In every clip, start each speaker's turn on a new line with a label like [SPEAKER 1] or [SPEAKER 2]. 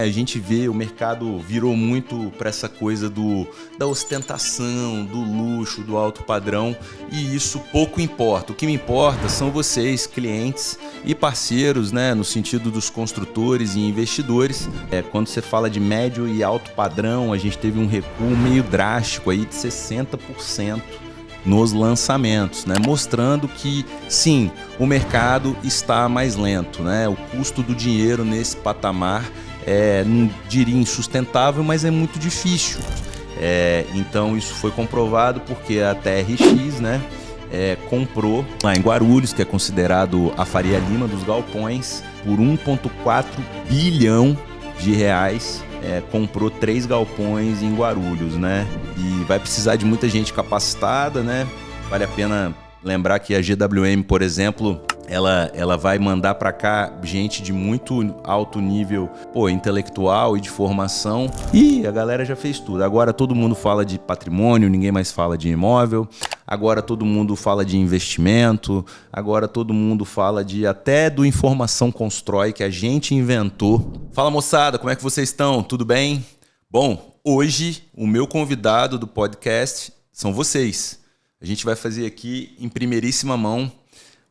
[SPEAKER 1] A gente vê o mercado virou muito para essa coisa da ostentação, do luxo, do alto padrão, e isso pouco importa. O que me importa são vocês, clientes e parceiros, né, no sentido dos construtores e investidores. Quando você fala de médio e alto padrão, a gente teve um recuo meio drástico aí de 60% nos lançamentos, né? Mostrando que sim, o mercado está mais lento, né? O custo do dinheiro nesse patamar não diria insustentável, mas é muito difícil. Então isso foi comprovado porque a TRX, né, comprou lá em Guarulhos, que é considerado a Faria Lima dos galpões, por 1,4 bilhão de reais. Comprou 3 galpões em Guarulhos, né? E vai precisar de muita gente capacitada, né? Vale a pena lembrar que a GWM, por exemplo, ela vai mandar para cá gente de muito alto nível, intelectual e de formação. E a galera já fez tudo. Agora todo mundo fala de patrimônio, ninguém mais fala de imóvel. Agora todo mundo fala de investimento. Agora todo mundo fala até do Informação Constrói, que a gente inventou. Fala, moçada, como é que vocês estão? Tudo bem? Bom, hoje o meu convidado do podcast são vocês. A gente vai fazer aqui em primeiríssima mão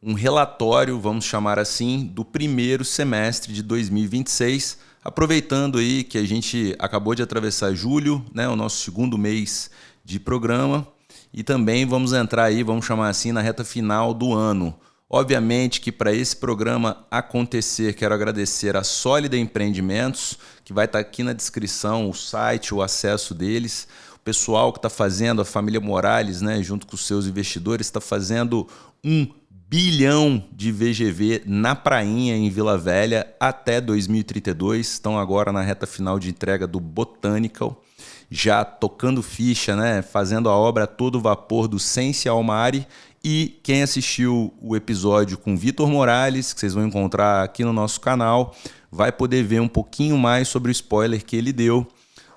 [SPEAKER 1] um relatório, vamos chamar assim, do primeiro semestre de 2026, aproveitando aí que a gente acabou de atravessar julho, né, o nosso segundo mês de programa, e também vamos entrar aí, vamos chamar assim, na reta final do ano. Obviamente que para esse programa acontecer, quero agradecer a Sólida Empreendimentos, que vai estar aqui na descrição, o site, o acesso deles. O pessoal que está fazendo, a família Morales, né, junto com os seus investidores, está fazendo 1 bilhão de VGV na prainha em Vila Velha até 2032. Estão agora na reta final de entrega do Botanical, já tocando ficha, né, fazendo a obra a todo vapor do Sense Almari. E quem assistiu o episódio com Vitor Morales, que vocês vão encontrar aqui no nosso canal, vai poder ver um pouquinho mais sobre o spoiler que ele deu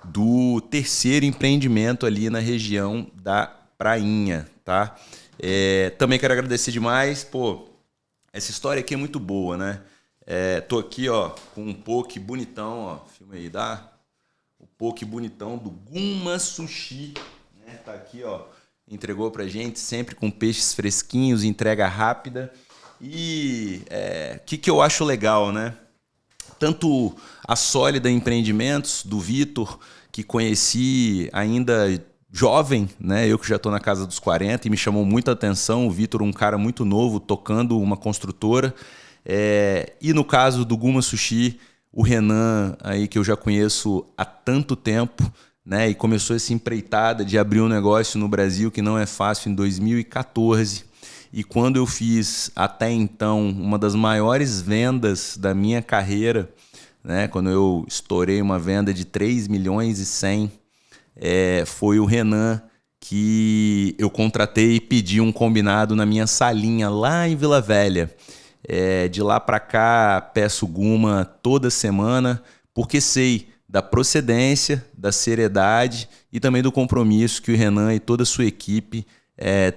[SPEAKER 1] do terceiro empreendimento ali na região da prainha, tá? Também quero agradecer demais, essa história aqui é muito boa, né? Tô aqui, ó, com um poke bonitão, ó, filma aí, dá? O poke bonitão do Guma Sushi, né? Tá aqui, ó, entregou pra gente, sempre com peixes fresquinhos, entrega rápida. E que eu acho legal, né? Tanto a Sólida Empreendimentos, do Vitor, que conheci ainda jovem, né? Eu que já estou na casa dos 40 e me chamou muita atenção. O Vitor, um cara muito novo, tocando uma construtora. E no caso do Guma Sushi, o Renan, aí, que eu já conheço há tanto tempo, né? E começou essa empreitada de abrir um negócio no Brasil que não é fácil em 2014. E quando eu fiz, até então, uma das maiores vendas da minha carreira, né? Quando eu estourei uma venda de 3 milhões e 100, foi o Renan que eu contratei e pedi um combinado na minha salinha lá em Vila Velha. De lá para cá, peço Guma toda semana, porque sei da procedência, da seriedade e também do compromisso que o Renan e toda a sua equipe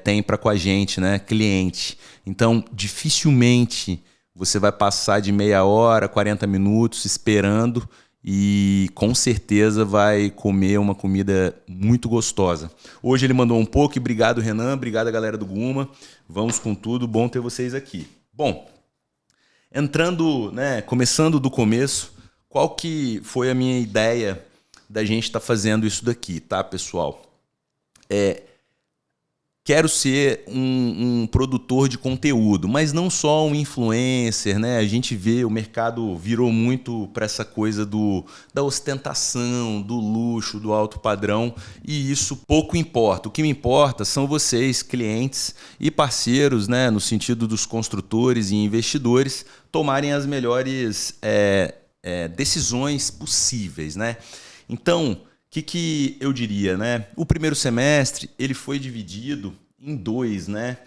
[SPEAKER 1] tem para com a gente, né, cliente. Então, dificilmente você vai passar de meia hora, 40 minutos esperando e com certeza vai comer uma comida muito gostosa. Hoje ele mandou um pouco, obrigado Renan, obrigado a galera do Guma. Vamos com tudo, bom ter vocês aqui. Bom, entrando, né, começando do começo, qual que foi a minha ideia da gente estar fazendo isso daqui, tá, pessoal? Quero ser um produtor de conteúdo, mas não só um influencer, né? A gente vê, o mercado virou muito para essa coisa da ostentação, do luxo, do alto padrão, e isso pouco importa. O que me importa são vocês, clientes e parceiros, né? No sentido dos construtores e investidores, tomarem as melhores decisões possíveis, né? Então, que eu diria, né? O primeiro semestre ele foi dividido em 2, né?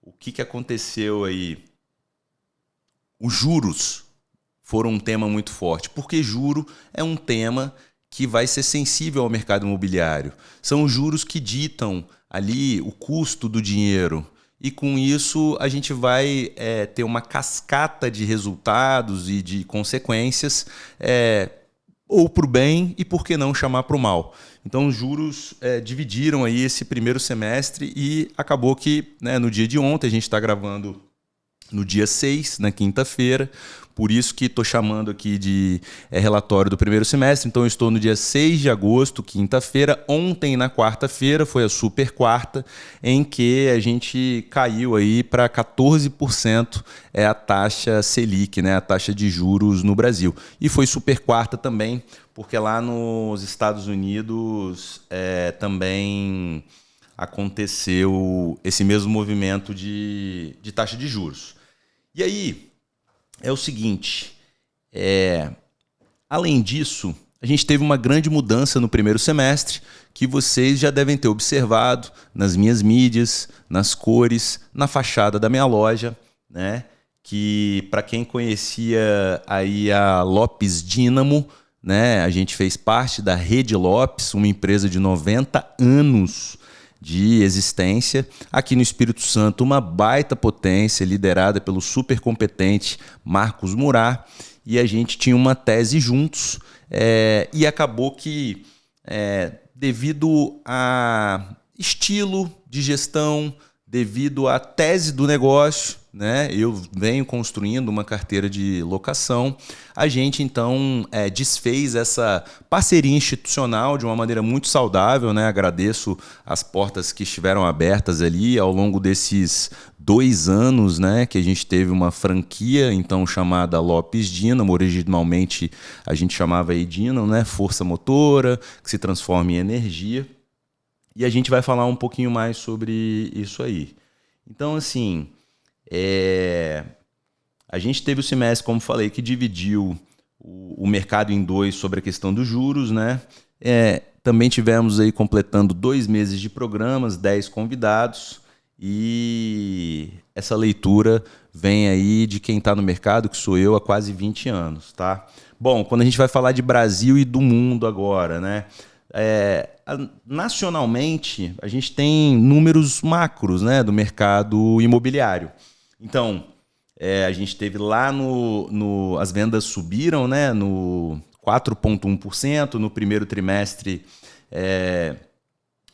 [SPEAKER 1] O que aconteceu aí? Os juros foram um tema muito forte, porque juro é um tema que vai ser sensível ao mercado imobiliário. São os juros que ditam ali o custo do dinheiro. e com isso a gente vai ter uma cascata de resultados e de consequências, ou para o bem e, por que não, chamar para o mal. Então os juros dividiram aí esse primeiro semestre e acabou que, né, no dia de ontem, a gente está gravando no dia 6, na quinta-feira, por isso que estou chamando aqui de relatório do primeiro semestre. Então eu estou no dia 6 de agosto, quinta-feira. Ontem, na quarta-feira, foi a super quarta, em que a gente caiu aí para 14% a taxa Selic, né, a taxa de juros no Brasil. E foi super quarta também, porque lá nos Estados Unidos também aconteceu esse mesmo movimento de taxa de juros. E aí, é o seguinte, além disso, a gente teve uma grande mudança no primeiro semestre, que vocês já devem ter observado nas minhas mídias, nas cores, na fachada da minha loja, né? Que, para quem conhecia aí a Lopes Dínamo, né? A gente fez parte da Rede Lopes, uma empresa de 90 anos de existência, aqui no Espírito Santo, uma baita potência liderada pelo super competente Marcos Murat, e a gente tinha uma tese juntos, e acabou que, devido a estilo de gestão, devido à tese do negócio, né, eu venho construindo uma carteira de locação, a gente então desfez essa parceria institucional de uma maneira muito saudável, né? Agradeço as portas que estiveram abertas ali ao longo desses 2 anos, né, que a gente teve uma franquia então chamada Lopes Dínamo. Originalmente a gente chamava aí Dínamo, né, força motora, que se transforma em energia, e a gente vai falar um pouquinho mais sobre isso aí. Então, assim, a gente teve o semestre, como falei, que dividiu o mercado em dois sobre a questão dos juros, né? Também tivemos aí completando 2 meses de programas, 10 convidados, e essa leitura vem aí de quem está no mercado, que sou eu, há quase 20 anos, tá? Bom, quando a gente vai falar de Brasil e do mundo agora, né? Nacionalmente, a gente tem números macros, né, do mercado imobiliário. Então, a gente teve lá as vendas subiram, né, no 4,1%, no primeiro trimestre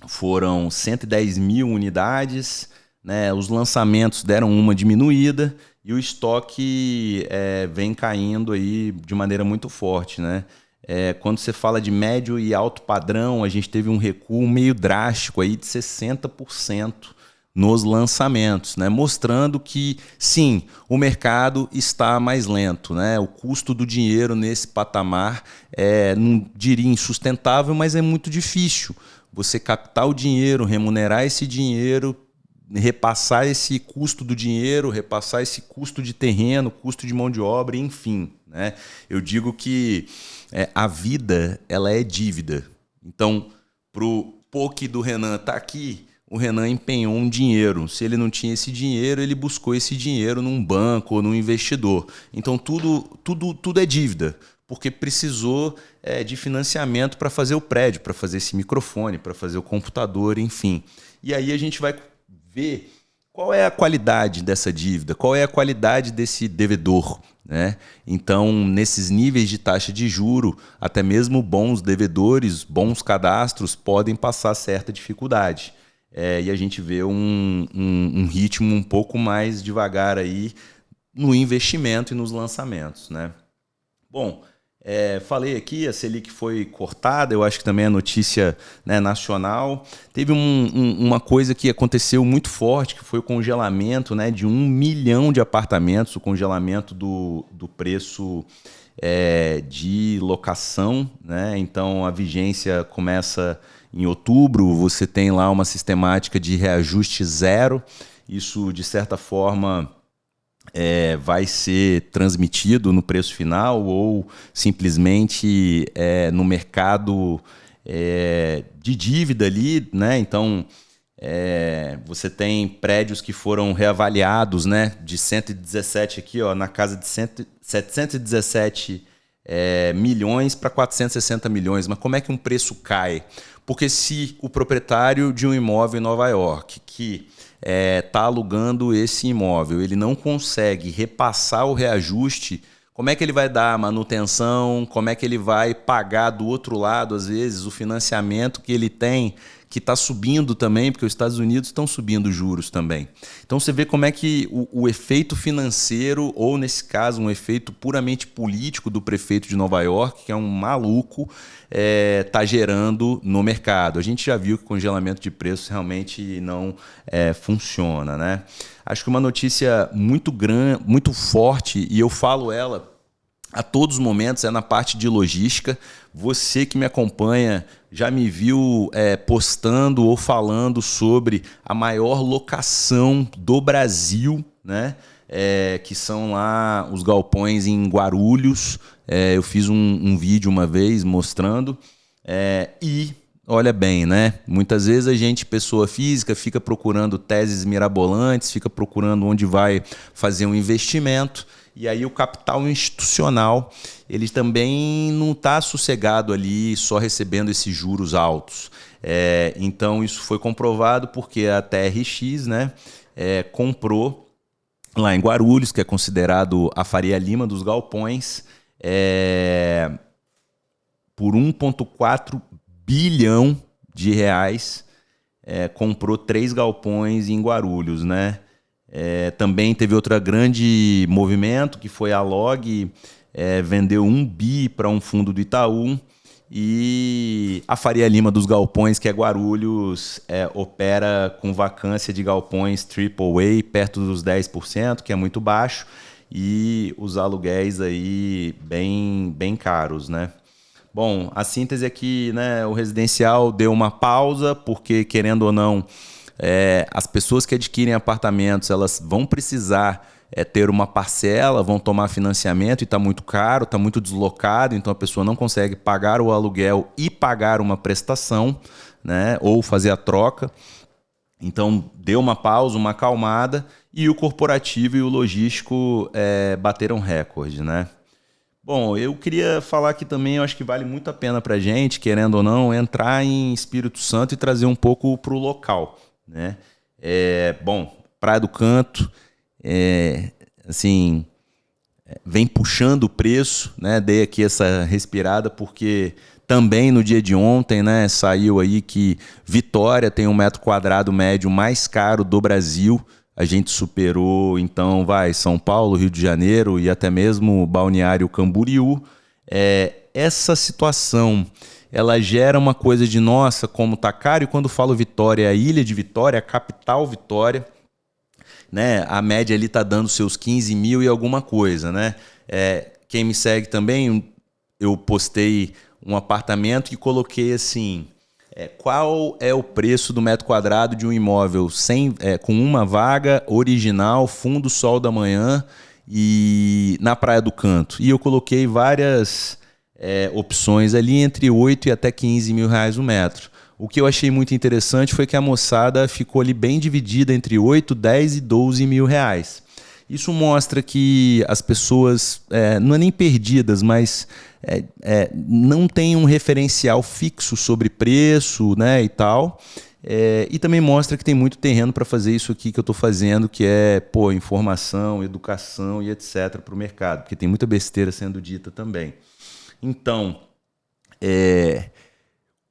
[SPEAKER 1] foram 110 mil unidades, né, os lançamentos deram uma diminuída e o estoque vem caindo aí de maneira muito forte, né? Quando você fala de médio e alto padrão, a gente teve um recuo meio drástico aí de 60% nos lançamentos, né? Mostrando que, sim, o mercado está mais lento, né? O custo do dinheiro nesse patamar não diria insustentável, mas é muito difícil você captar o dinheiro, remunerar esse dinheiro, repassar esse custo do dinheiro, repassar esse custo de terreno, custo de mão de obra, enfim, né? Eu digo que a vida, ela é dívida. Então, pro POC do Renan tá aqui, o Renan empenhou um dinheiro. Se ele não tinha esse dinheiro, ele buscou esse dinheiro num banco ou num investidor. Então, tudo é dívida, porque precisou de financiamento para fazer o prédio, para fazer esse microfone, para fazer o computador, enfim. E aí a gente vai ver qual é a qualidade dessa dívida, qual é a qualidade desse devedor, né? Então, nesses níveis de taxa de juro, até mesmo bons devedores, bons cadastros podem passar certa dificuldade. E a gente vê um ritmo um pouco mais devagar aí no investimento e nos lançamentos, né? Bom, falei aqui, a Selic foi cortada, eu acho que também é notícia, né, nacional. Teve uma coisa que aconteceu muito forte, que foi o congelamento, né, de 1 milhão de apartamentos, o congelamento do preço de locação, né? Então a vigência começa em outubro, você tem lá uma sistemática de reajuste zero. Isso, de certa forma, vai ser transmitido no preço final ou simplesmente no mercado de dívida ali, né? Então, você tem prédios que foram reavaliados, né, de 117 aqui, ó, na casa de 717 milhões para 460 milhões. Mas como é que um preço cai? Porque se o proprietário de um imóvel em Nova York, que está alugando esse imóvel, ele não consegue repassar o reajuste, como é que ele vai dar a manutenção, como é que ele vai pagar do outro lado, às vezes, o financiamento que ele tem, que está subindo também, porque os Estados Unidos estão subindo juros também. Então você vê como é que o efeito financeiro, ou nesse caso um efeito puramente político do prefeito de Nova York, que é um maluco, está gerando no mercado. A gente já viu que o congelamento de preços realmente não funciona, né? Acho que uma notícia muito grande, muito forte, e eu falo ela a todos os momentos, é na parte de logística. Você que me acompanha já me viu postando ou falando sobre a maior locação do Brasil, né? Que são lá os galpões em Guarulhos. Eu fiz um vídeo uma vez mostrando. E olha bem, né? Muitas vezes a gente, pessoa física, fica procurando teses mirabolantes, fica procurando onde vai fazer um investimento. E aí o capital institucional, ele também não está sossegado ali só recebendo esses juros altos. Então isso foi comprovado porque a TRX, né, comprou lá em Guarulhos, que é considerado a Faria Lima dos galpões, por 1,4 bilhão de reais, comprou 3 galpões em Guarulhos, né? Também teve outro grande movimento, que foi a LOG, vendeu 1 bi para um fundo do Itaú, e a Faria Lima dos galpões, que é Guarulhos, opera com vacância de galpões AAA perto dos 10%, que é muito baixo, e os aluguéis aí bem caros, né? Bom, a síntese é que, né, o residencial deu uma pausa, porque, querendo ou não, as pessoas que adquirem apartamentos, elas vão precisar ter uma parcela, vão tomar financiamento e está muito caro, está muito deslocado, então a pessoa não consegue pagar o aluguel e pagar uma prestação, né, ou fazer a troca. Então deu uma pausa, uma acalmada, e o corporativo e o logístico bateram recorde, né? Bom, eu queria falar aqui também, eu acho que vale muito a pena para a gente, querendo ou não, entrar em Espírito Santo e trazer um pouco para o local, né? Bom, Praia do Canto, assim, vem puxando o preço, né? Dei aqui essa respirada porque também no dia de ontem, né, saiu aí que Vitória tem 1 metro quadrado médio mais caro do Brasil. A gente superou, então, São Paulo, Rio de Janeiro e até mesmo Balneário Camboriú. Essa situação, ela gera uma coisa de, nossa, como tá caro. E quando falo Vitória, a ilha de Vitória, a capital Vitória, né, a média ali tá dando seus 15 mil e alguma coisa, né? Quem me segue também, eu postei um apartamento e coloquei assim... qual é o preço do metro quadrado de um imóvel com uma vaga original, fundo sol da manhã e na Praia do Canto? E eu coloquei várias opções ali entre 8 e até 15 mil reais o metro. O que eu achei muito interessante foi que a moçada ficou ali bem dividida entre 8, 10 e 12 mil reais. Isso mostra que as pessoas, não é nem perdidas, mas não tem um referencial fixo sobre preço, né, e tal. E também mostra que tem muito terreno para fazer isso aqui que eu estou fazendo, que é informação, educação e etc. para o mercado, porque tem muita besteira sendo dita também. Então,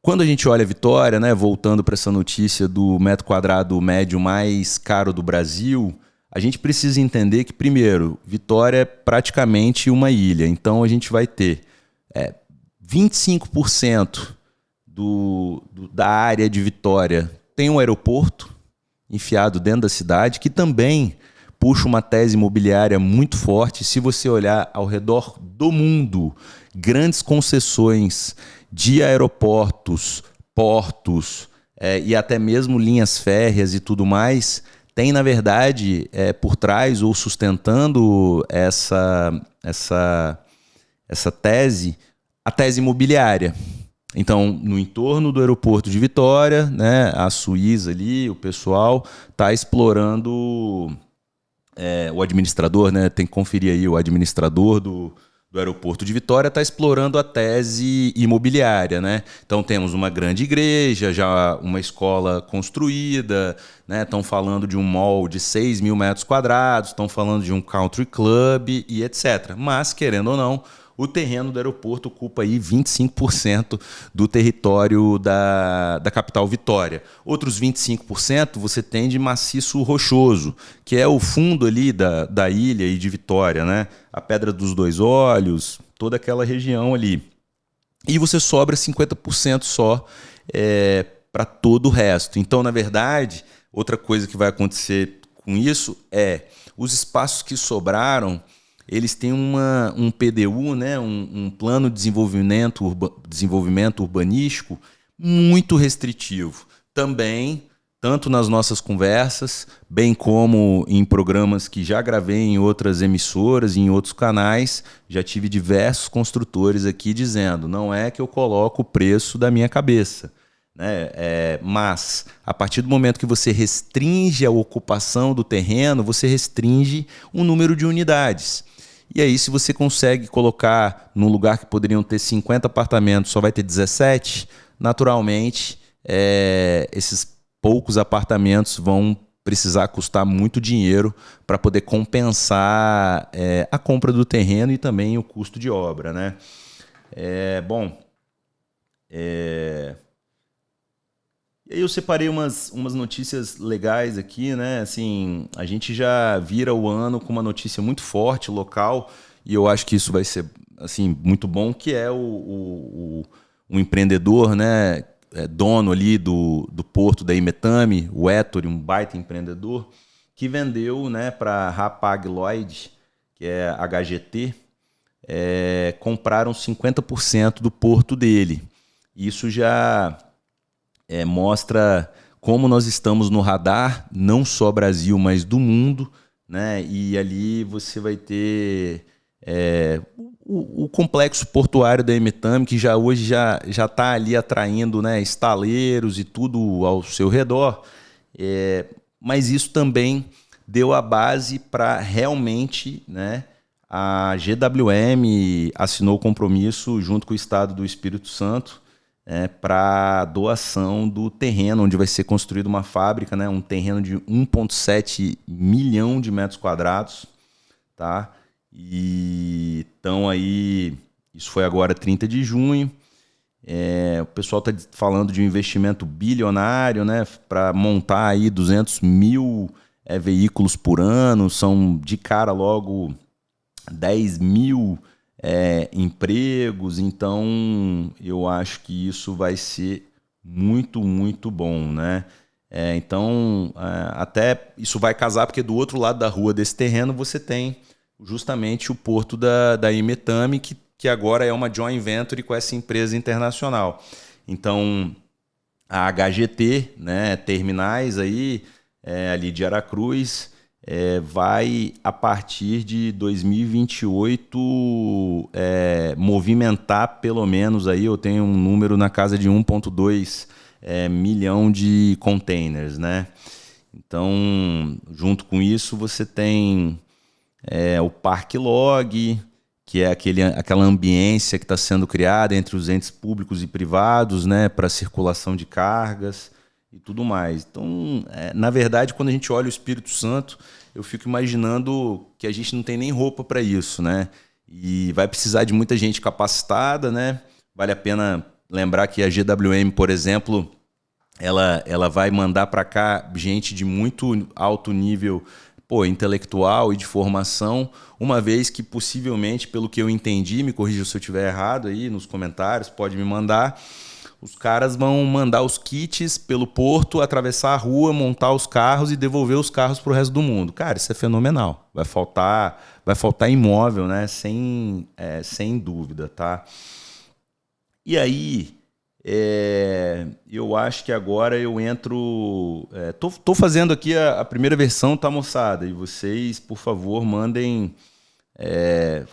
[SPEAKER 1] quando a gente olha a Vitória, né, voltando para essa notícia do metro quadrado médio mais caro do Brasil, a gente precisa entender que, primeiro, Vitória é praticamente uma ilha. Então, a gente vai ter 25% da área de Vitória tem um aeroporto enfiado dentro da cidade, que também puxa uma tese imobiliária muito forte. Se você olhar ao redor do mundo, grandes concessões de aeroportos, portos e até mesmo linhas férreas e tudo mais... tem, na verdade, por trás ou sustentando essa tese, a tese imobiliária. Então, no entorno do aeroporto de Vitória, né, a Suíça ali, o pessoal está explorando o administrador, né, tem que conferir aí o administrador do do aeroporto de Vitória está explorando a tese imobiliária, né? Então temos uma grande igreja, já uma escola construída, né? Estão falando de um mall de 6 mil metros quadrados, estão falando de um country club e etc. Mas, querendo ou não, o terreno do aeroporto ocupa aí 25% do território da capital Vitória. Outros 25% você tem de maciço rochoso, que é o fundo ali da ilha e de Vitória, né? A Pedra dos Dois Olhos, toda aquela região ali. E você sobra 50% só para todo o resto. Então, na verdade, outra coisa que vai acontecer com isso é os espaços que sobraram, eles têm um PDU, né, um plano de desenvolvimento urbanístico muito restritivo. Também, tanto nas nossas conversas, bem como em programas que já gravei em outras emissoras e em outros canais, já tive diversos construtores aqui dizendo, não é que eu coloco o preço da minha cabeça, né? Mas, a partir do momento que você restringe a ocupação do terreno, você restringe o número de unidades. E aí, se você consegue colocar num lugar que poderiam ter 50 apartamentos, só vai ter 17, naturalmente, esses poucos apartamentos vão precisar custar muito dinheiro para poder compensar a compra do terreno e também o custo de obra, né? E aí eu separei umas notícias legais aqui, né? Assim, a gente já vira o ano com uma notícia muito forte, local, e eu acho que isso vai ser assim, muito bom, que é um empreendedor, né? Dono ali do porto da Imetame, o Ettore, um baita empreendedor, que vendeu, né, para Hapag-Lloyd, que é HGT, compraram 50% do porto dele. Isso já mostra como nós estamos no radar, não só Brasil, mas do mundo, né? E ali você vai ter o complexo portuário da Emetame, que hoje já está ali atraindo, né, estaleiros e tudo ao seu redor, mas isso também deu a base para realmente, né, a GWM assinou o compromisso junto com o Estado do Espírito Santo para doação do terreno onde vai ser construída uma fábrica, né, um terreno de 1,7 milhão de metros quadrados, tá? E então aí, isso foi agora 30 de junho, o pessoal está falando de um investimento bilionário, né, para montar aí 200 mil veículos por ano, são de cara logo 10 mil empregos, então eu acho que isso vai ser muito, muito bom, né? Então, até isso vai casar, porque do outro lado da rua desse terreno você tem justamente o porto da Imetame, que agora é uma joint venture com essa empresa internacional. Então, a HGT, né, terminais aí, ali de Aracruz, vai, a partir de 2028, movimentar pelo menos, aí eu tenho um número na casa de 1,2 milhão de containers, né? Então, junto com isso, você tem o Parque Log, que é aquela ambiência que está sendo criada entre os entes públicos e privados, né, para circulação de cargas e tudo mais. Então, na verdade, quando a gente olha o Espírito Santo, eu fico imaginando que a gente não tem nem roupa para isso, né? E vai precisar de muita gente capacitada, né? Vale a pena lembrar que a GWM, por exemplo, ela vai mandar para cá gente de muito alto nível intelectual e de formação, uma vez que possivelmente, pelo que eu entendi, me corrija se eu estiver errado aí nos comentários, pode me mandar, os caras vão mandar os kits pelo porto, atravessar a rua, montar os carros e devolver os carros para o resto do mundo. Cara, isso é fenomenal. Vai faltar imóvel, né? Sem dúvida, tá? E aí, eu acho que agora eu entro... Tô fazendo aqui a primeira versão, tá, moçada? E vocês, por favor, mandem...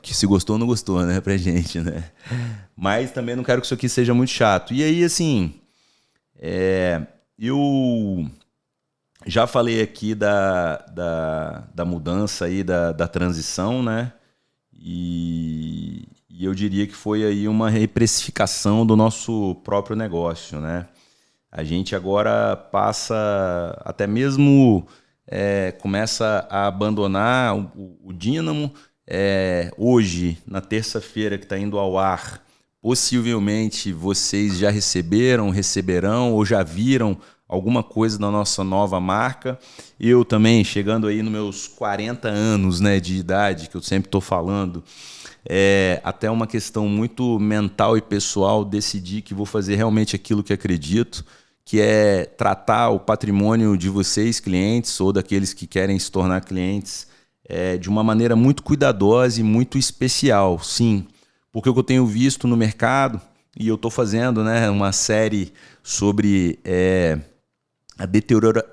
[SPEAKER 1] que se gostou ou não gostou, né, pra gente, né? Mas também não quero que isso aqui seja muito chato. E aí, assim, eu já falei aqui da mudança aí, da transição, né? E eu diria que foi aí uma reprecificação do nosso próprio negócio, né? A gente agora passa, até mesmo começa a abandonar o Dínamo. Hoje, na terça-feira que está indo ao ar, possivelmente vocês já receberão ou já viram alguma coisa da nossa nova marca. Eu também, chegando aí nos meus 40 anos, né, de idade, que eu sempre estou falando, até uma questão muito mental e pessoal, decidi que vou fazer realmente aquilo que acredito, que é tratar o patrimônio de vocês, clientes, ou daqueles que querem se tornar clientes, de uma maneira muito cuidadosa e muito especial, sim. Porque o que eu tenho visto no mercado, e eu estou fazendo, né, uma série sobre a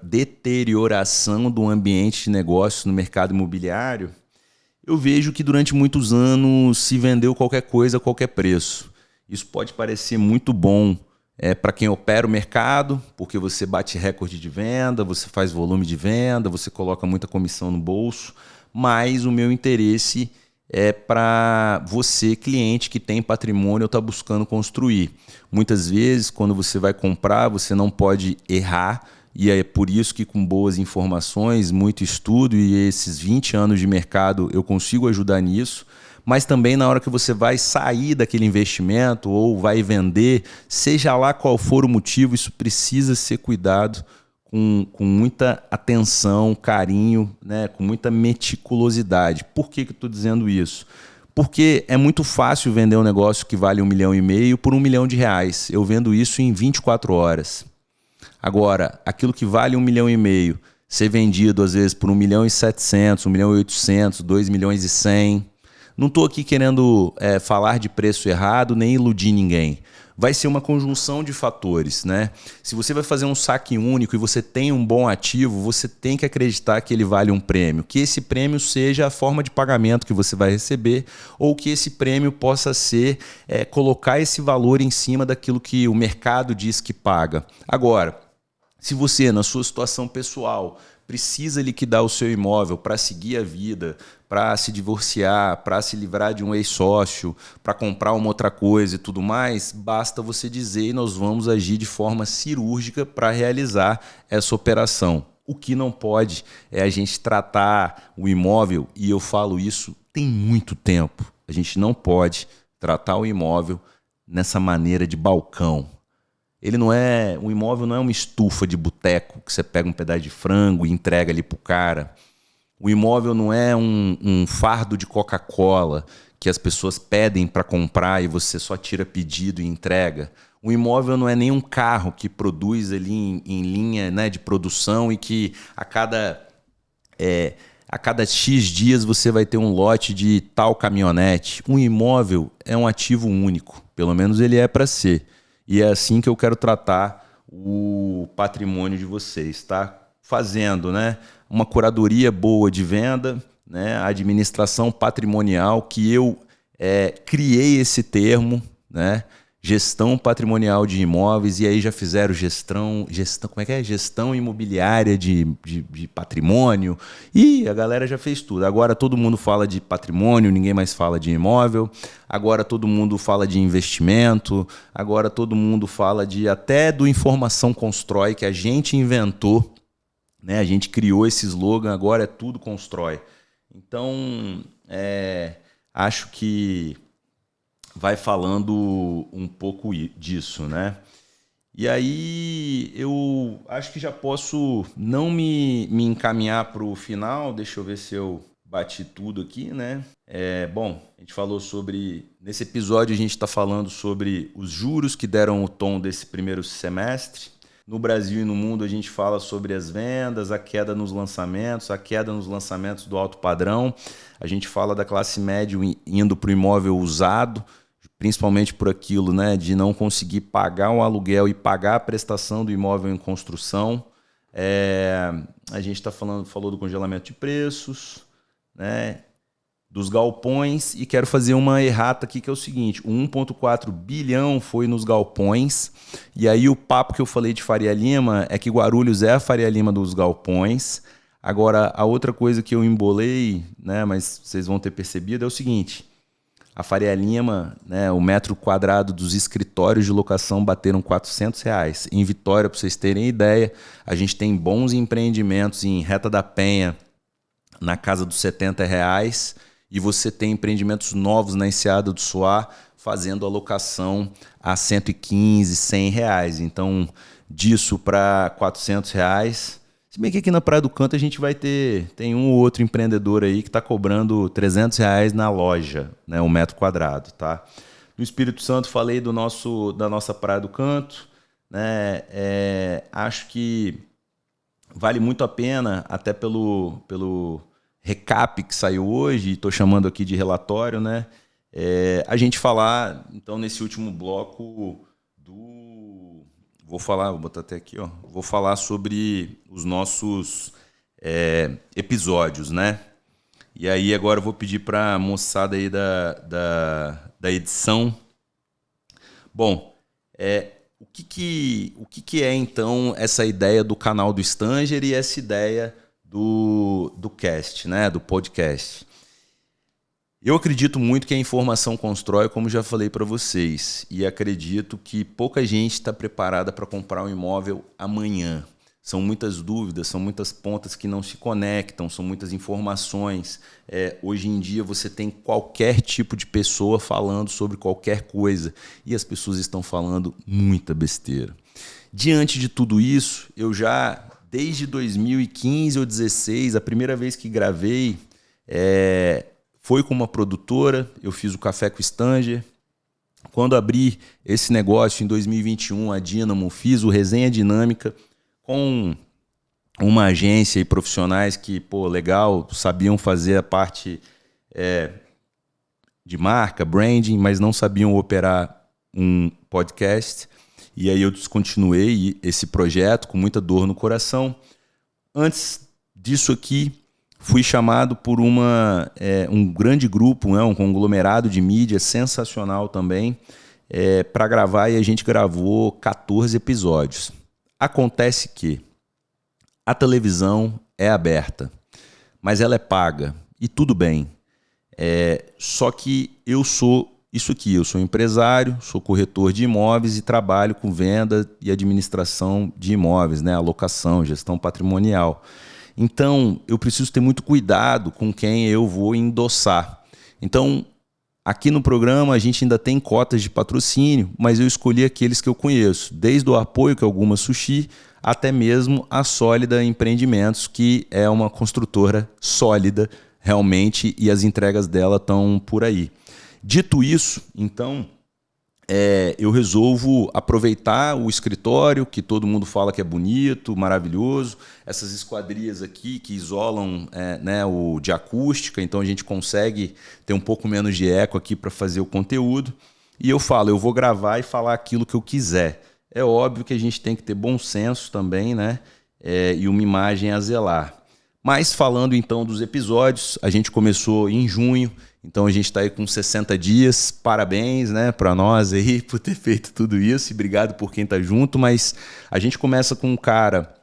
[SPEAKER 1] deterioração do ambiente de negócios no mercado imobiliário, eu vejo que durante muitos anos se vendeu qualquer coisa a qualquer preço. Isso pode parecer muito bom para quem opera o mercado, porque você bate recorde de venda, você faz volume de venda, você coloca muita comissão no bolso, mas o meu interesse é para você, cliente que tem patrimônio ou está buscando construir. Muitas vezes, quando você vai comprar, você não pode errar, e é por isso que com boas informações, muito estudo e esses 20 anos de mercado eu consigo ajudar nisso. Mas também na hora que você vai sair daquele investimento ou vai vender, seja lá qual for o motivo, isso precisa ser cuidado com muita atenção, carinho, né, com muita meticulosidade. Por que eu estou dizendo isso? Porque é muito fácil vender um negócio que vale 1,5 milhão por R$1 milhão. Eu vendo isso em 24 horas. Agora, aquilo que vale 1,5 milhão, ser vendido às vezes por 1.700.000, 1.800.000, 2,1 milhões. Não estou aqui querendo falar de preço errado nem iludir ninguém. Vai ser uma conjunção de fatores, né? Se você vai fazer um saque único e você tem um bom ativo, você tem que acreditar que ele vale um prêmio. Que esse prêmio seja a forma de pagamento que você vai receber, ou que esse prêmio possa ser colocar esse valor em cima daquilo que o mercado diz que paga. Agora, se você, na sua situação pessoal, precisa liquidar o seu imóvel para seguir a vida, para se divorciar, para se livrar de um ex-sócio, para comprar uma outra coisa e tudo mais, basta você dizer e nós vamos agir de forma cirúrgica para realizar essa operação. O que não pode é a gente tratar o imóvel, e eu falo isso tem muito tempo, a gente não pode tratar o imóvel nessa maneira de balcão. O imóvel não é uma estufa de boteco que você pega um pedaço de frango e entrega ali pro cara. O imóvel não é um fardo de Coca-Cola que as pessoas pedem para comprar e você só tira pedido e entrega. O imóvel não é nem um carro que produz ali em linha, né, de produção e que a cada X dias você vai ter um lote de tal caminhonete. Um imóvel é um ativo único, pelo menos ele é para ser. E é assim que eu quero tratar o patrimônio de vocês, tá? Fazendo, né, uma curadoria boa de venda, né, a administração patrimonial, que eu criei esse termo, né, gestão patrimonial de imóveis, e aí já fizeram gestão, como é que é? Gestão imobiliária de patrimônio, e a galera já fez tudo. Agora todo mundo fala de patrimônio, ninguém mais fala de imóvel. Agora todo mundo fala de investimento, agora todo mundo fala até do Informação Constrói, que a gente inventou, né? A gente criou esse slogan, agora é tudo constrói. Então, acho que vai falando um pouco disso, né? E aí eu acho que já posso não me encaminhar para o final. Deixa eu ver se eu bati tudo aqui, né? Bom, a gente falou sobre... Nesse episódio a gente está falando sobre os juros que deram o tom desse primeiro semestre. No Brasil e no mundo a gente fala sobre as vendas, a queda nos lançamentos do alto padrão. A gente fala da classe média indo para o imóvel usado, principalmente por aquilo, né, de não conseguir pagar um aluguel e pagar a prestação do imóvel em construção. A gente falou do congelamento de preços, né, dos galpões, e quero fazer uma errata aqui, que é o seguinte: o 1,4 bilhão foi nos galpões, e aí o papo que eu falei de Faria Lima é que Guarulhos é a Faria Lima dos galpões. Agora, a outra coisa que eu embolei, né, mas vocês vão ter percebido, é o seguinte: a Faria Lima, né, o metro quadrado dos escritórios de locação bateram R$ 400. Em Vitória, para vocês terem ideia, a gente tem bons empreendimentos em Reta da Penha, na casa dos R$ 70, e você tem empreendimentos novos na Enseada do Suá fazendo a locação a R$ 115, R$ 100. Então, disso para R$ 400. Se bem que aqui na Praia do Canto a gente tem um ou outro empreendedor aí que está cobrando R$ 300 na loja, né, um metro quadrado, tá? No Espírito Santo falei da nossa Praia do Canto, né? Acho que vale muito a pena, até pelo recap que saiu hoje, estou chamando aqui de relatório, né? A gente falar, então, nesse último bloco vou botar até aqui, ó. Vou falar sobre os nossos episódios, né? E aí agora eu vou pedir para a moçada aí da edição. Bom, o que é então essa ideia do canal do Stanger e essa ideia do cast, né? Do podcast? Eu acredito muito que a informação constrói, como já falei para vocês, e acredito que pouca gente está preparada para comprar um imóvel amanhã. São muitas dúvidas, são muitas pontas que não se conectam, são muitas informações. Hoje em dia você tem qualquer tipo de pessoa falando sobre qualquer coisa e as pessoas estão falando muita besteira. Diante de tudo isso, eu já, desde 2015 ou 2016, a primeira vez que gravei, foi com uma produtora, eu fiz o Café com o Stanger. Quando abri esse negócio em 2021, a Dynamo, fiz o Resenha Dinâmica com uma agência e profissionais que, legal, sabiam fazer a parte de marca, branding, mas não sabiam operar um podcast. E aí eu descontinuei esse projeto com muita dor no coração. Antes disso aqui, fui chamado por um grande grupo, um conglomerado de mídia sensacional também, para gravar, e a gente gravou 14 episódios. Acontece que a televisão é aberta, mas ela é paga, e tudo bem. Só que eu sou isso aqui, eu sou empresário, sou corretor de imóveis e trabalho com venda e administração de imóveis, né? Alocação, gestão patrimonial. Então, eu preciso ter muito cuidado com quem eu vou endossar. Então, aqui no programa a gente ainda tem cotas de patrocínio, mas eu escolhi aqueles que eu conheço, desde o Apoio, que é alguma Sushi, até mesmo a Sólida Empreendimentos, que é uma construtora sólida realmente, e as entregas dela estão por aí. Dito isso, então, eu resolvo aproveitar o escritório, que todo mundo fala que é bonito, maravilhoso, essas esquadrias aqui que isolam o de acústica, então a gente consegue ter um pouco menos de eco aqui para fazer o conteúdo. E eu falo, eu vou gravar e falar aquilo que eu quiser. É óbvio que a gente tem que ter bom senso também, né? E uma imagem a zelar. Mas falando então dos episódios, a gente começou em junho, então a gente está aí com 60 dias, parabéns, né, para nós aí por ter feito tudo isso, e obrigado por quem está junto, mas a gente começa com um cara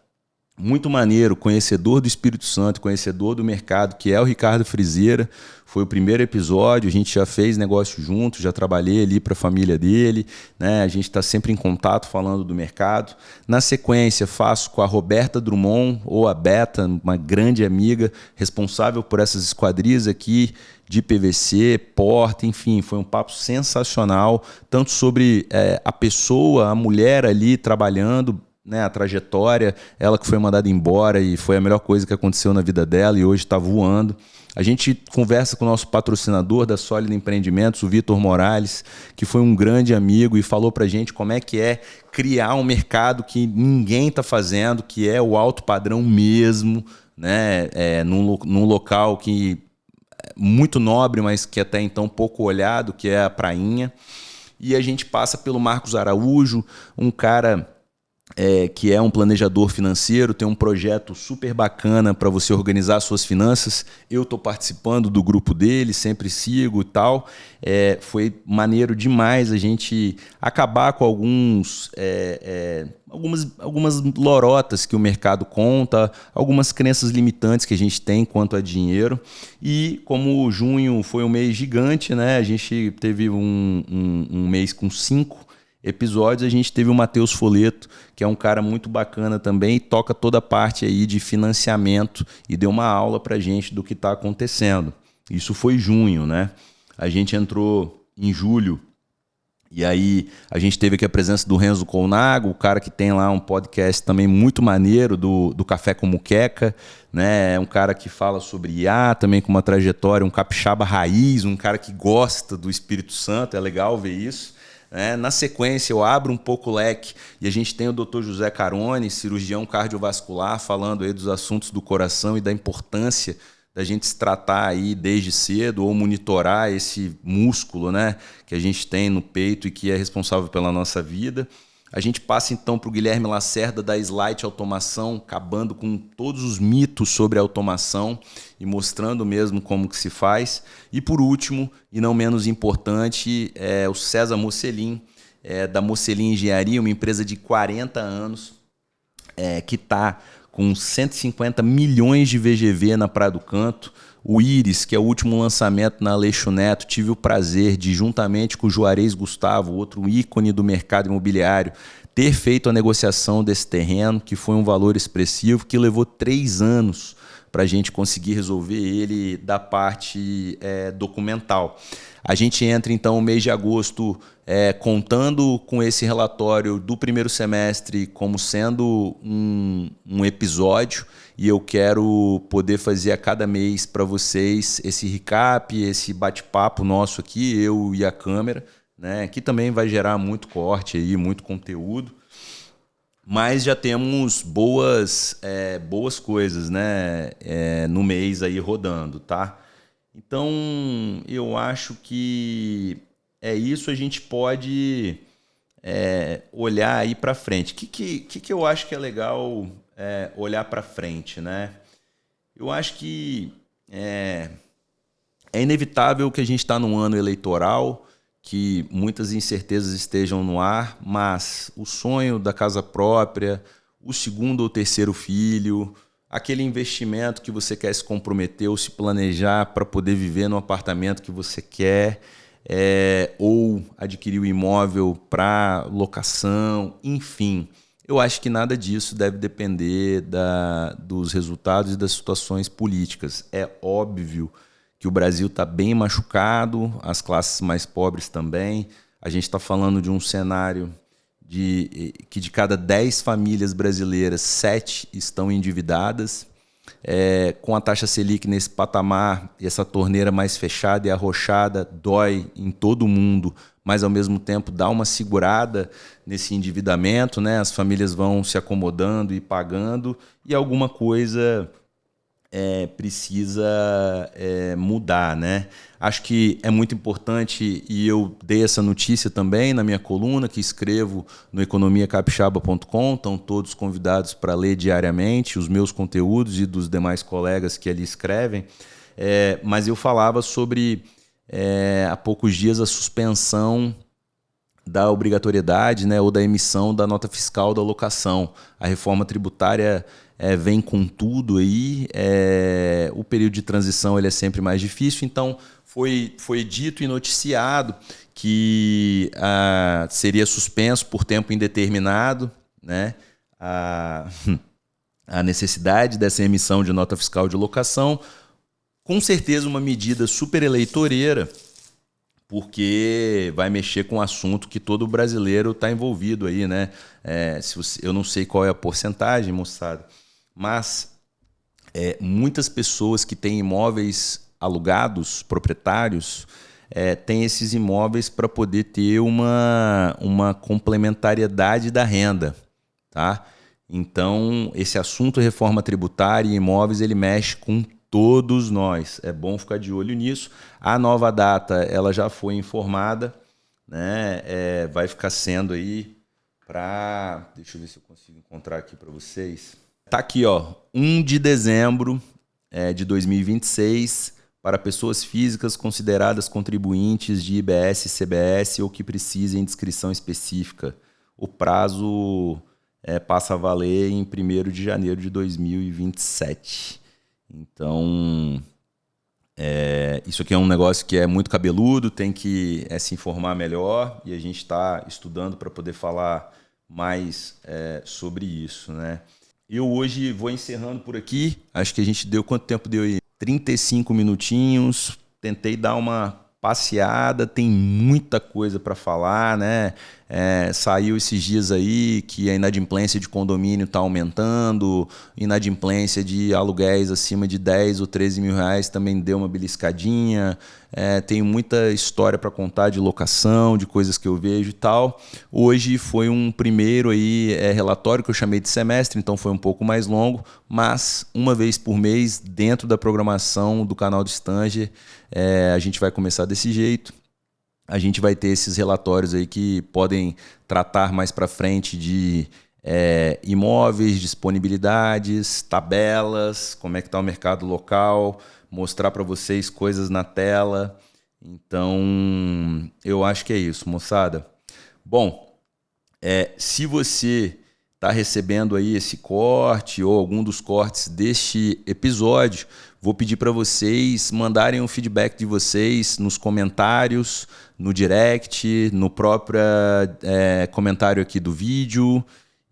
[SPEAKER 1] muito maneiro, conhecedor do Espírito Santo, conhecedor do mercado, que é o Ricardo Frizeira. Foi o primeiro episódio, a gente já fez negócio junto, já trabalhei ali para a família dele, né? A gente está sempre em contato falando do mercado. Na sequência, faço com a Roberta Drummond, ou a Beta, uma grande amiga, responsável por essas esquadrias aqui de PVC, porta, enfim, foi um papo sensacional, tanto sobre a pessoa, a mulher ali trabalhando, né, a trajetória, ela que foi mandada embora e foi a melhor coisa que aconteceu na vida dela e hoje está voando. A gente conversa com o nosso patrocinador da Sólida Empreendimentos, o Vitor Morales, que foi um grande amigo e falou pra gente como é que é criar um mercado que ninguém está fazendo, que é o alto padrão mesmo, né, num local que é muito nobre, mas que até então pouco olhado, que é a Prainha. E a gente passa pelo Marcos Araújo, um cara que é um planejador financeiro, tem um projeto super bacana para você organizar suas finanças. Eu estou participando do grupo dele, sempre sigo e tal. Foi maneiro demais a gente acabar com algumas lorotas que o mercado conta, algumas crenças limitantes que a gente tem quanto a dinheiro. E como junho foi um mês gigante, né? A gente teve um mês com 5 episódios. A gente teve o Matheus Foleto, que é um cara muito bacana também, e toca toda a parte aí de financiamento e deu uma aula pra gente do que está acontecendo. Isso foi junho, né? A gente entrou em julho e aí a gente teve aqui a presença do Renzo Colnago, o cara que tem lá um podcast também muito maneiro do Café com Muqueca, né? É um cara que fala sobre IA, também com uma trajetória, um capixaba raiz, um cara que gosta do Espírito Santo, é legal ver isso. Na sequência, eu abro um pouco o leque e a gente tem o Dr. José Carone, cirurgião cardiovascular, falando aí dos assuntos do coração e da importância da gente se tratar aí desde cedo ou monitorar esse músculo, né, que a gente tem no peito e que é responsável pela nossa vida. A gente passa então para o Guilherme Lacerda da Slight Automação, acabando com todos os mitos sobre a automação e mostrando mesmo como que se faz. E por último, e não menos importante, o César Mocelin, da Mocelin Engenharia, uma empresa de 40 anos, que está com 150 milhões de VGV na Praia do Canto. O Iris, que é o último lançamento na Aleixo Neto, tive o prazer de, juntamente com o Juarez Gustavo, outro ícone do mercado imobiliário, ter feito a negociação desse terreno, que foi um valor expressivo, que levou 3 anos para a gente conseguir resolver ele da parte documental. A gente entra, então, no mês de agosto contando com esse relatório do primeiro semestre como sendo um episódio, e eu quero poder fazer a cada mês para vocês esse recap, esse bate-papo nosso aqui, eu e a câmera, né, que também vai gerar muito corte, aí, muito conteúdo. Mas já temos boas coisas, né, no mês aí rodando, tá? Então, eu acho que é isso. A gente pode olhar aí para frente. O que eu acho que é legal olhar para frente, né? Eu acho que é inevitável que a gente está num ano eleitoral, que muitas incertezas estejam no ar, mas o sonho da casa própria, o segundo ou terceiro filho, aquele investimento que você quer se comprometer ou se planejar para poder viver no apartamento que você quer, ou adquirir o imóvel para locação, enfim. Eu acho que nada disso deve depender dos resultados e das situações políticas. É óbvio que o Brasil está bem machucado, as classes mais pobres também. A gente está falando de um cenário que de cada 10 famílias brasileiras, 7 estão endividadas. Com a taxa Selic nesse patamar, e essa torneira mais fechada e arrochada dói em todo mundo, mas ao mesmo tempo dá uma segurada nesse endividamento, né? As famílias vão se acomodando e pagando, e alguma coisa precisa mudar, né? Acho que é muito importante, e eu dei essa notícia também na minha coluna que escrevo no economiacapixaba.com, estão todos convidados para ler diariamente os meus conteúdos e dos demais colegas que ali escrevem, mas eu falava sobre, há poucos dias, a suspensão da obrigatoriedade, né, ou da emissão da nota fiscal da locação. A reforma tributária vem com tudo aí, o período de transição ele é sempre mais difícil, então foi dito e noticiado que seria suspenso por tempo indeterminado, né, a necessidade dessa emissão de nota fiscal de locação. Com certeza uma medida super eleitoreira, porque vai mexer com um assunto que todo brasileiro está envolvido aí, né? Eu não sei qual é a porcentagem, moçada, mas muitas pessoas que têm imóveis alugados, proprietários, têm esses imóveis para poder ter uma complementariedade da renda, tá? Então, esse assunto reforma tributária e imóveis, ele mexe com todos nós. É bom ficar de olho nisso. A nova data ela já foi informada, né? Vai ficar sendo aí Deixa eu ver se eu consigo encontrar aqui para vocês. Tá aqui, ó, 1 de dezembro de 2026, para pessoas físicas consideradas contribuintes de IBS, CBS ou que precisem de inscrição específica. O prazo passa a valer em 1º de janeiro de 2027. Então, isso aqui é um negócio que é muito cabeludo, tem que se informar melhor, e a gente está estudando para poder falar mais sobre isso, né? Eu hoje vou encerrando por aqui. Acho que a gente deu... Quanto tempo deu aí? 35 minutinhos. Tentei dar uma passeada. Tem muita coisa para falar, né? Saiu esses dias aí que a inadimplência de condomínio está aumentando. Inadimplência de aluguéis acima de 10 ou 13 mil reais também deu uma beliscadinha. Tem muita história para contar de locação, de coisas que eu vejo e tal. Hoje foi um primeiro aí, relatório que eu chamei de semestre, então foi um pouco mais longo, mas uma vez por mês, dentro da programação do canal do Stanger, a gente vai começar desse jeito. A gente vai ter esses relatórios aí que podem tratar mais para frente de imóveis, disponibilidades, tabelas, como é que está o mercado local, mostrar para vocês coisas na tela. Então, eu acho que é isso, moçada. Bom, se você está recebendo aí esse corte ou algum dos cortes deste episódio, vou pedir para vocês mandarem um feedback de vocês nos comentários, no direct, no próprio comentário aqui do vídeo,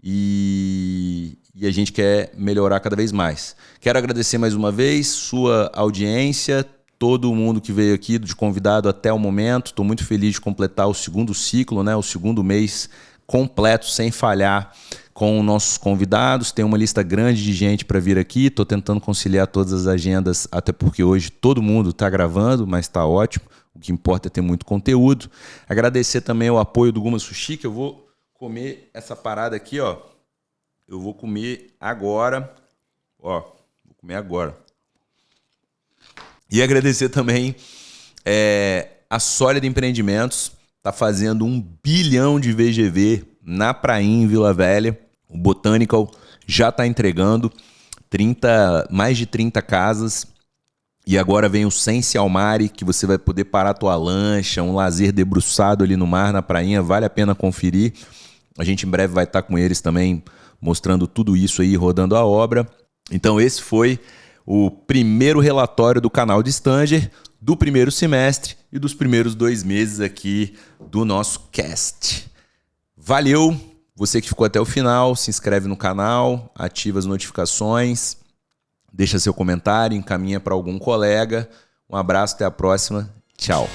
[SPEAKER 1] e a gente quer melhorar cada vez mais. Quero agradecer mais uma vez sua audiência, todo mundo que veio aqui de convidado até o momento. Estou muito feliz de completar o segundo ciclo, né? O segundo mês completo, sem falhar, com nossos convidados. Tem uma lista grande de gente para vir aqui. Estou tentando conciliar todas as agendas, até porque hoje todo mundo está gravando, mas está ótimo. O que importa é ter muito conteúdo. Agradecer também o apoio do Guma Sushi, que eu vou comer essa parada aqui, ó. Eu vou comer agora. Ó, vou comer agora. E agradecer também a Sólida Empreendimentos. Está fazendo 1 bilhão de VGV na prainha em Vila Velha. O Botanical já está entregando mais de 30 casas. E agora vem o Sense Almari, que você vai poder parar a tua lancha, um lazer debruçado ali no mar, na prainha. Vale a pena conferir. A gente em breve vai estar com eles também, mostrando tudo isso aí, rodando a obra. Então esse foi o primeiro relatório do canal de Stanger, do primeiro semestre e dos primeiros 2 meses aqui do nosso cast. Valeu! Você que ficou até o final, se inscreve no canal, ativa as notificações, deixa seu comentário, encaminha para algum colega. Um abraço, até a próxima. Tchau!